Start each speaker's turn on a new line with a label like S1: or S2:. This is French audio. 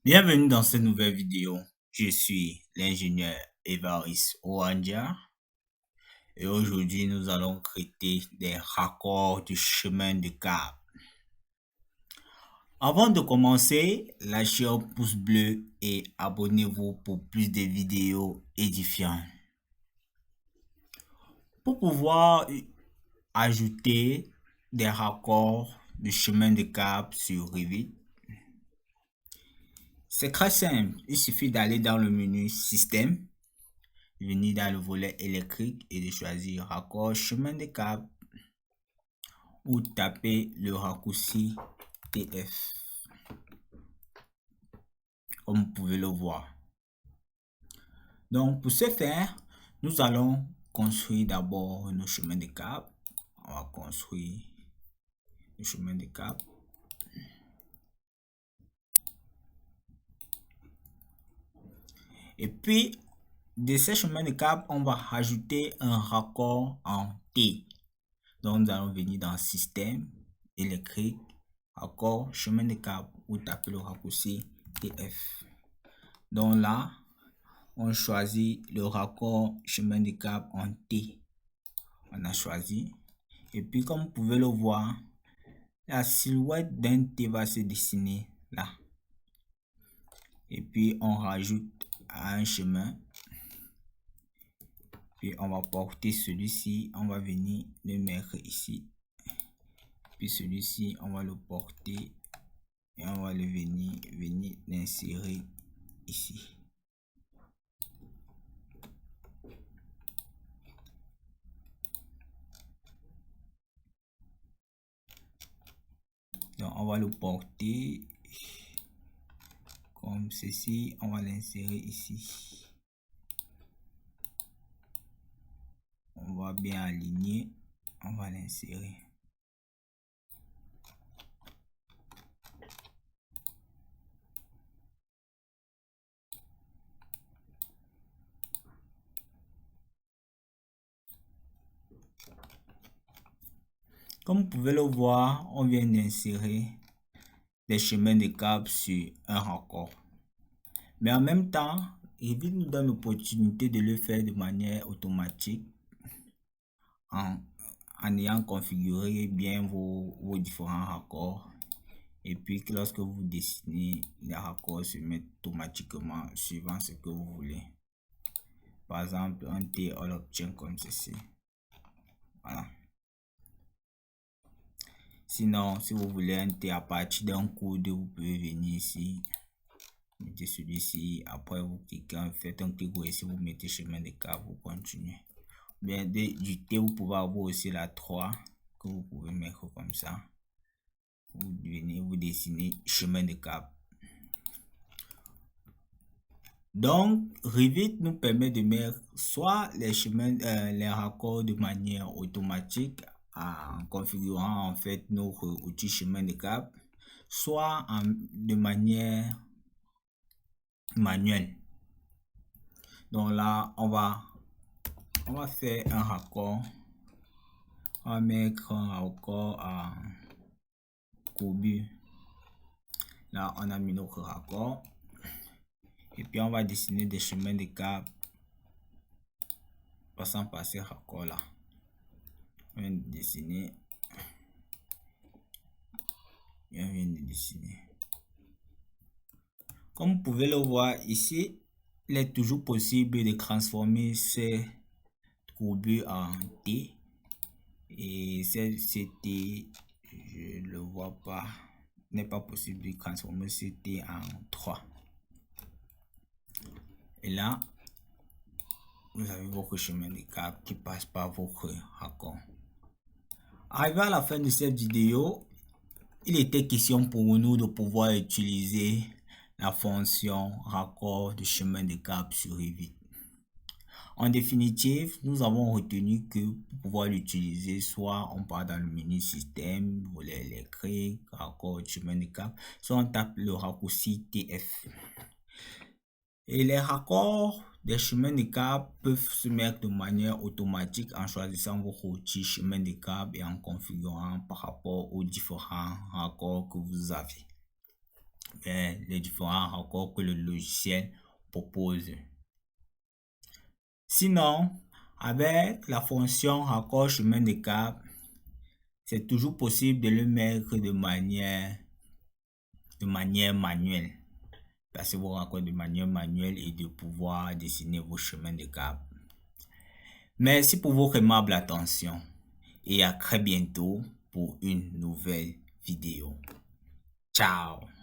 S1: Bienvenue dans cette nouvelle vidéo. Je suis l'ingénieur Évariste Ouandia et aujourd'hui nous allons traiter des raccords du chemin de câble. Avant de commencer, lâchez un pouce bleu et abonnez-vous pour plus de vidéos édifiantes. Pour pouvoir ajouter des raccords du chemin de câble sur Revit, c'est très simple. Il suffit d'aller dans le menu Système, venir dans le volet électrique et de choisir raccord chemin de câble ou taper le raccourci TF comme vous pouvez le voir. Donc pour ce faire, nous allons construire d'abord nos chemins de câble. On va construire le chemin de câble. Et puis de ces chemins de câble, on va rajouter un raccord en T. Donc nous allons venir dans système électrique, raccord chemin de câble ou taper le raccourci TF. Donc là, on choisit le raccord chemin de câble en T. On a choisi. Et puis comme vous pouvez le voir, la silhouette d'un T va se dessiner là. Et puis on rajoute à un chemin. Puis on va porter celui-ci, on va venir le mettre ici. Puis celui-ci, on va le porter et on va le venir l'insérer ici. Donc on va le porter comme ceci, on va l'insérer ici. On va bien aligner, on va l'insérer. Comme vous pouvez le voir, on vient d'insérer des chemins de câble sur un raccord. Mais en même temps, Revit nous donne l'opportunité de le faire de manière automatique en ayant configuré bien vos différents raccords. Et puis lorsque vous dessinez, les raccords se mettent automatiquement suivant ce que vous voulez. Par exemple, un T, on l'obtient comme ceci. Voilà. Sinon, si vous voulez un T à partir d'un coude, vous pouvez venir ici, mettez celui-ci, après vous cliquez, faites un clic ici, vous mettez chemin de câble, vous continuez. Bien, du T, vous pouvez avoir aussi la 3 que vous pouvez mettre comme ça. Vous venez, vous dessinez chemin de câble. Donc, Revit nous permet de mettre soit les chemins, les raccords de manière automatique en configurant en fait notre outil chemin de câble, soit de manière manuelle. Donc là, on va faire un raccord. On va mettre un raccord à courbure. Là, on a mis notre raccord. Et puis, on va dessiner des chemins de câble passant par ces raccords là. On vient de dessiner. Et on vient de dessiner. Comme vous pouvez le voir ici, il est toujours possible de transformer ces courbures en T. Et ces T, je ne le vois pas. Il n'est pas possible de transformer ces T en 3. Et là, vous avez votre chemin de câble qui passe par votre raccord. Arrivé à la fin de cette vidéo, il était question pour nous de pouvoir utiliser la fonction raccord de chemin de câble sur Revit. En définitive, nous avons retenu que pour pouvoir l'utiliser, soit on part dans le menu système, volet électrique, raccord chemin de câble, soit on tape le raccourci TF. Et les raccords des chemins de câble peuvent se mettre de manière automatique en choisissant votre outil chemin de câble et en configurant par rapport aux différents raccords que vous avez. les différents raccords que le logiciel propose. Sinon, avec la fonction raccord chemin de câble, c'est toujours possible de le mettre de manière manuelle. Passer vos raccords de manière manuelle et de pouvoir dessiner vos chemins de câble. Merci pour votre aimable attention et à très bientôt pour une nouvelle vidéo. Ciao!